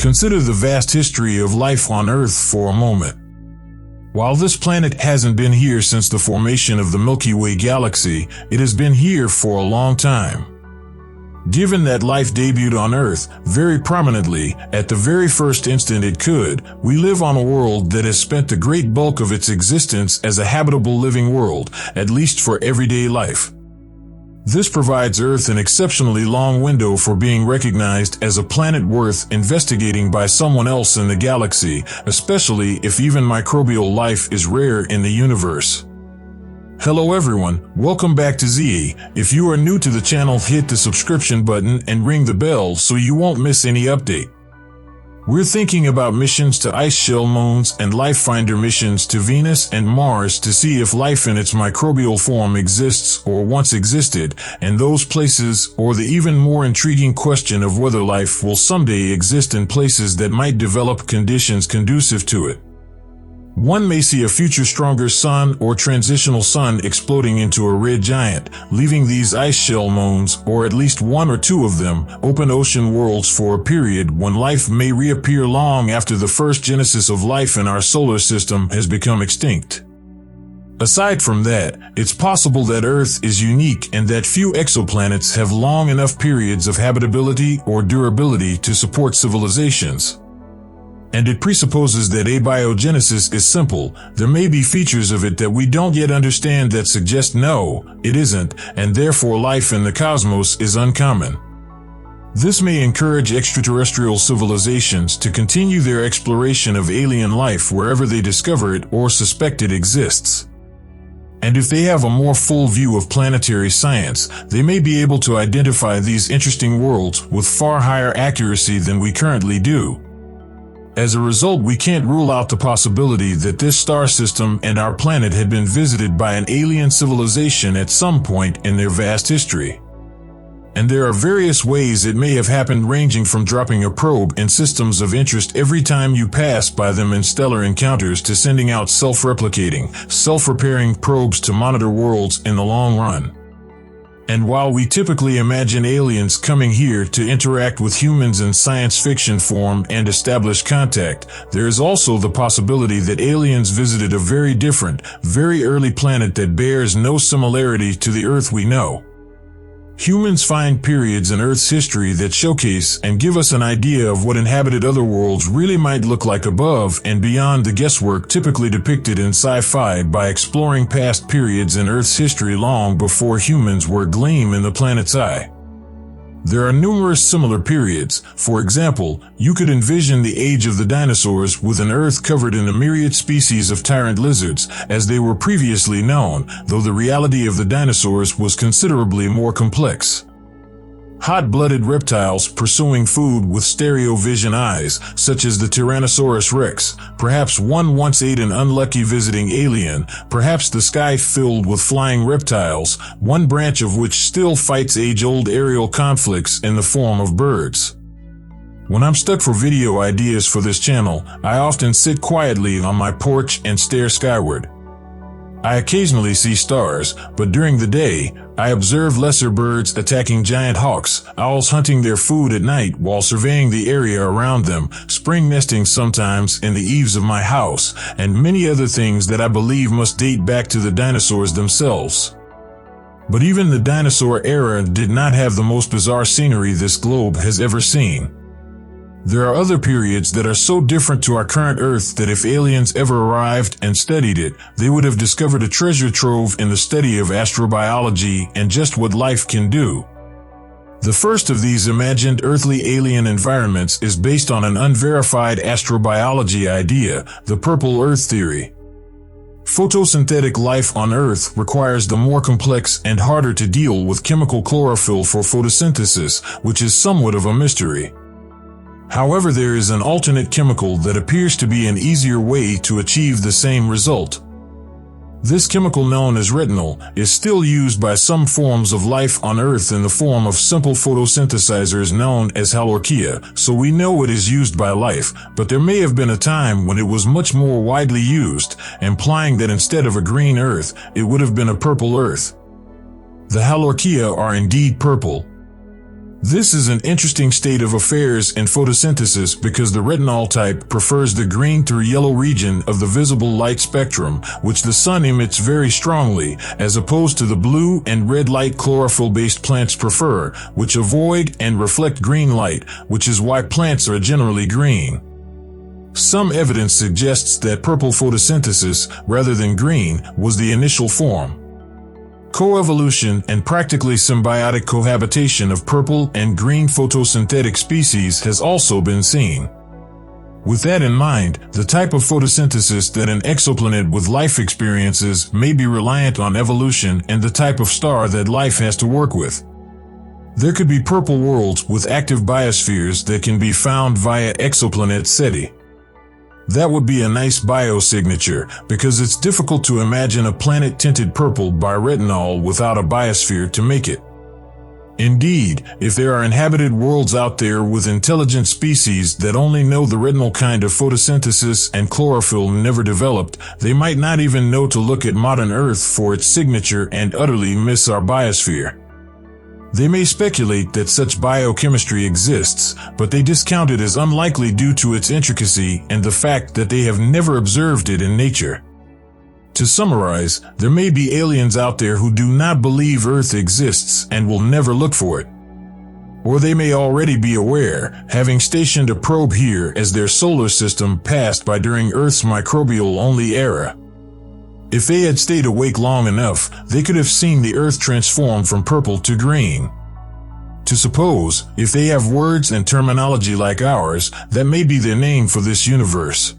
Consider the vast history of life on Earth for a moment. While this planet hasn't been here since the formation of the Milky Way galaxy, it has been here for a long time. Given that life debuted on Earth very prominently at the very first instant it could, we live on a world that has spent the great bulk of its existence as a habitable living world, at least for everyday life. This provides Earth an exceptionally long window for being recognized as a planet worth investigating by someone else in the galaxy, especially if even microbial life is rare in the universe. Hello everyone, welcome back to ZA. If you are new to the channel, hit the subscription button and ring the bell so you won't miss any update. We're thinking about missions to ice shell moons and life finder missions to Venus and Mars to see if life in its microbial form exists or once existed in those places, or the even more intriguing question of whether life will someday exist in places that might develop conditions conducive to it. One may see a future stronger sun or transitional sun exploding into a red giant, leaving these ice shell moons, or at least one or two of them, open ocean worlds for a period when life may reappear long after the first genesis of life in our solar system has become extinct. Aside from that, it's possible that Earth is unique and that few exoplanets have long enough periods of habitability or durability to support civilizations. And it presupposes that abiogenesis is simple. There may be features of it that we don't yet understand that suggest no, it isn't, and therefore life in the cosmos is uncommon. This may encourage extraterrestrial civilizations to continue their exploration of alien life wherever they discover it or suspect it exists. And if they have a more full view of planetary science, they may be able to identify these interesting worlds with far higher accuracy than we currently do. As a result, we can't rule out the possibility that this star system and our planet had been visited by an alien civilization at some point in their vast history. And there are various ways it may have happened, ranging from dropping a probe in systems of interest every time you pass by them in stellar encounters to sending out self-replicating, self-repairing probes to monitor worlds in the long run. And while we typically imagine aliens coming here to interact with humans in science fiction form and establish contact, there is also the possibility that aliens visited a very different, very early planet that bears no similarity to the Earth we know. Humans find periods in Earth's history that showcase and give us an idea of what inhabited other worlds really might look like above and beyond the guesswork typically depicted in sci-fi by exploring past periods in Earth's history long before humans were a gleam in the planet's eye. There are numerous similar periods. For example, you could envision the age of the dinosaurs with an Earth covered in a myriad species of tyrant lizards, as they were previously known, though the reality of the dinosaurs was considerably more complex. Hot-blooded reptiles pursuing food with stereo-vision eyes, such as the Tyrannosaurus rex. Perhaps one once ate an unlucky visiting alien. Perhaps the sky filled with flying reptiles, one branch of which still fights age-old aerial conflicts in the form of birds. When I'm stuck for video ideas for this channel, I often sit quietly on my porch and stare skyward. I occasionally see stars, but during the day, I observe lesser birds attacking giant hawks, owls hunting their food at night while surveying the area around them, spring nesting sometimes in the eaves of my house, and many other things that I believe must date back to the dinosaurs themselves. But even the dinosaur era did not have the most bizarre scenery this globe has ever seen. There are other periods that are so different to our current Earth that if aliens ever arrived and studied it, they would have discovered a treasure trove in the study of astrobiology and just what life can do. The first of these imagined earthly alien environments is based on an unverified astrobiology idea, the purple Earth theory. Photosynthetic life on Earth requires the more complex and harder to deal with chemical chlorophyll for photosynthesis, which is somewhat of a mystery. However, there is an alternate chemical that appears to be an easier way to achieve the same result. This chemical, known as retinol, is still used by some forms of life on Earth in the form of simple photosynthesizers known as halorrhea, so we know it is used by life, but there may have been a time when it was much more widely used, implying that instead of a green Earth, it would have been a purple Earth. The halorrhea are indeed purple. This is an interesting state of affairs in photosynthesis because the retinol type prefers the green through yellow region of the visible light spectrum, which the sun emits very strongly, as opposed to the blue and red light chlorophyll-based plants prefer, which avoid and reflect green light, which is why plants are generally green. Some evidence suggests that purple photosynthesis, rather than green, was the initial form. Coevolution and practically symbiotic cohabitation of purple and green photosynthetic species has also been seen. With that in mind, the type of photosynthesis that an exoplanet with life experiences may be reliant on evolution and the type of star that life has to work with. There could be purple worlds with active biospheres that can be found via exoplanet SETI. That would be a nice biosignature, because it's difficult to imagine a planet tinted purple by retinol without a biosphere to make it. Indeed, if there are inhabited worlds out there with intelligent species that only know the retinal kind of photosynthesis and chlorophyll never developed, they might not even know to look at modern Earth for its signature and utterly miss our biosphere. They may speculate that such biochemistry exists, but they discount it as unlikely due to its intricacy and the fact that they have never observed it in nature. To summarize, there may be aliens out there who do not believe Earth exists and will never look for it. Or they may already be aware, having stationed a probe here as their solar system passed by during Earth's microbial-only era. If they had stayed awake long enough, they could have seen the Earth transform from purple to green. To suppose, if they have words and terminology like ours, that may be their name for this universe.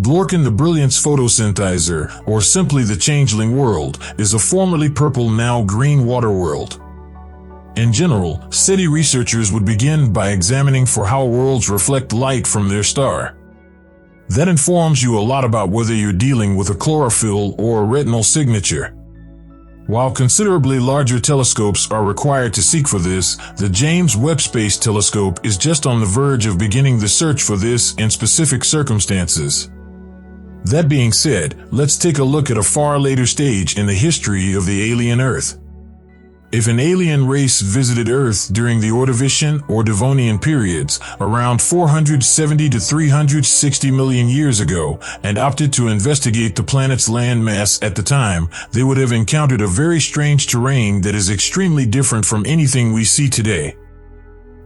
Blorkin the Brilliance Photosynthesizer, or simply the Changeling World, is a formerly purple now green water world. In general, SETI researchers would begin by examining for how worlds reflect light from their star. That informs you a lot about whether you're dealing with a chlorophyll or a retinal signature. While considerably larger telescopes are required to seek for this, the James Webb Space Telescope is just on the verge of beginning the search for this in specific circumstances. That being said, let's take a look at a far later stage in the history of the alien Earth. If an alien race visited Earth during the Ordovician or Devonian periods, around 470 to 360 million years ago, and opted to investigate the planet's land mass at the time, they would have encountered a very strange terrain that is extremely different from anything we see today.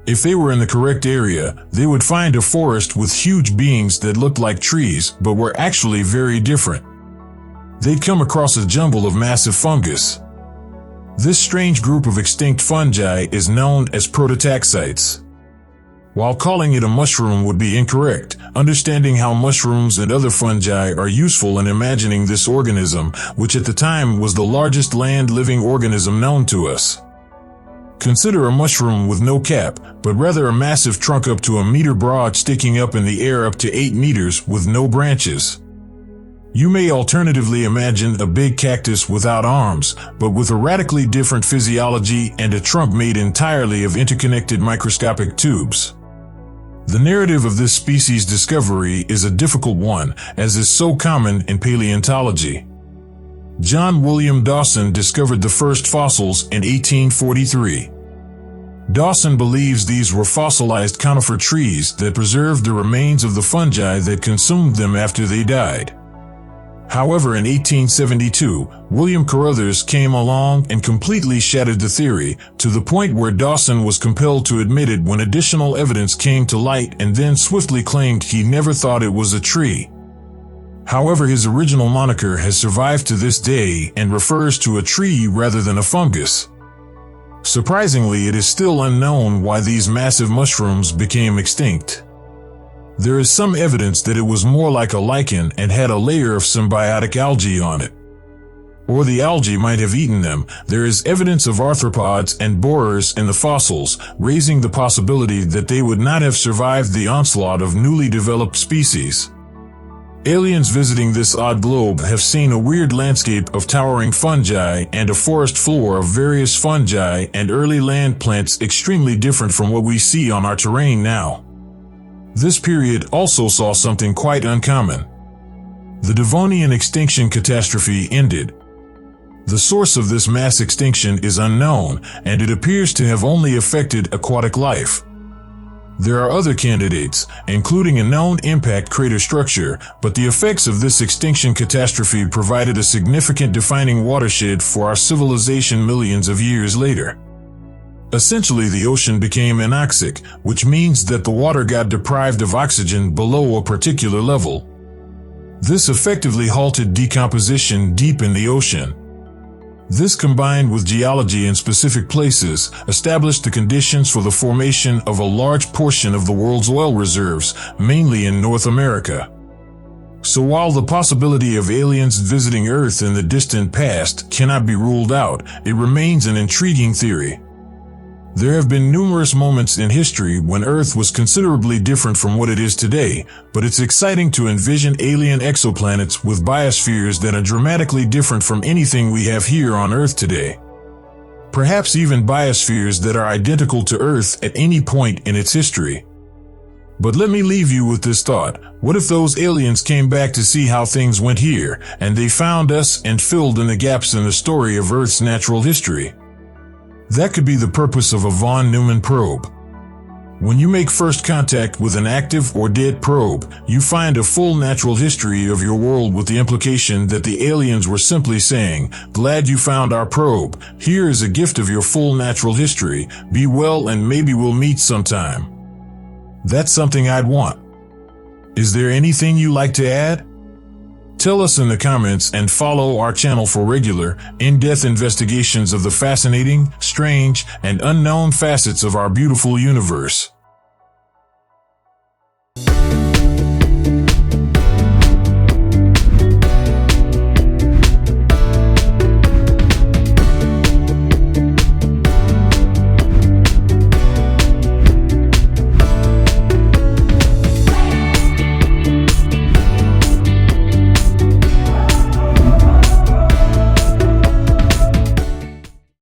If they were in the correct area, they would find a forest with huge beings that looked like trees but were actually very different. They'd come across a jumble of massive fungus. This strange group of extinct fungi is known as prototaxites. While calling it a mushroom would be incorrect, understanding how mushrooms and other fungi are useful in imagining this organism, which at the time was the largest land-living organism known to us. Consider a mushroom with no cap, but rather a massive trunk up to a meter broad sticking up in the air up to 8 meters with no branches. You may alternatively imagine a big cactus without arms, but with a radically different physiology and a trunk made entirely of interconnected microscopic tubes. The narrative of this species discovery is a difficult one, as is so common in paleontology. John William Dawson discovered the first fossils in 1843. Dawson believes these were fossilized conifer trees that preserved the remains of the fungi that consumed them after they died. However, in 1872, William Carruthers came along and completely shattered the theory, to the point where Dawson was compelled to admit it when additional evidence came to light, and then swiftly claimed he never thought it was a tree. However, his original moniker has survived to this day and refers to a tree rather than a fungus. Surprisingly, it is still unknown why these massive mushrooms became extinct. There is some evidence that it was more like a lichen and had a layer of symbiotic algae on it. Or the algae might have eaten them. There is evidence of arthropods and borers in the fossils, raising the possibility that they would not have survived the onslaught of newly developed species. Aliens visiting this odd globe have seen a weird landscape of towering fungi and a forest floor of various fungi and early land plants extremely different from what we see on our terrain now. This period also saw something quite uncommon. The Devonian extinction catastrophe ended. The source of this mass extinction is unknown, and it appears to have only affected aquatic life. There are other candidates, including a known impact crater structure, but the effects of this extinction catastrophe provided a significant defining watershed for our civilization millions of years later. Essentially, the ocean became anoxic, which means that the water got deprived of oxygen below a particular level. This effectively halted decomposition deep in the ocean. This, combined with geology in specific places, established the conditions for the formation of a large portion of the world's oil reserves, mainly in North America. So while the possibility of aliens visiting Earth in the distant past cannot be ruled out, it remains an intriguing theory. There have been numerous moments in history when Earth was considerably different from what it is today, but it's exciting to envision alien exoplanets with biospheres that are dramatically different from anything we have here on Earth today. Perhaps even biospheres that are identical to Earth at any point in its history. But let me leave you with this thought. What if those aliens came back to see how things went here, and they found us and filled in the gaps in the story of Earth's natural history? That could be the purpose of a von Neumann probe. When you make first contact with an active or dead probe, you find a full natural history of your world, with the implication that the aliens were simply saying, "Glad you found our probe. Here is a gift of your full natural history. Be well and maybe we'll meet sometime." That's something I'd want. Is there anything you'd like to add? Tell us in the comments, and follow our channel for regular, in-depth investigations of the fascinating, strange, and unknown facets of our beautiful universe.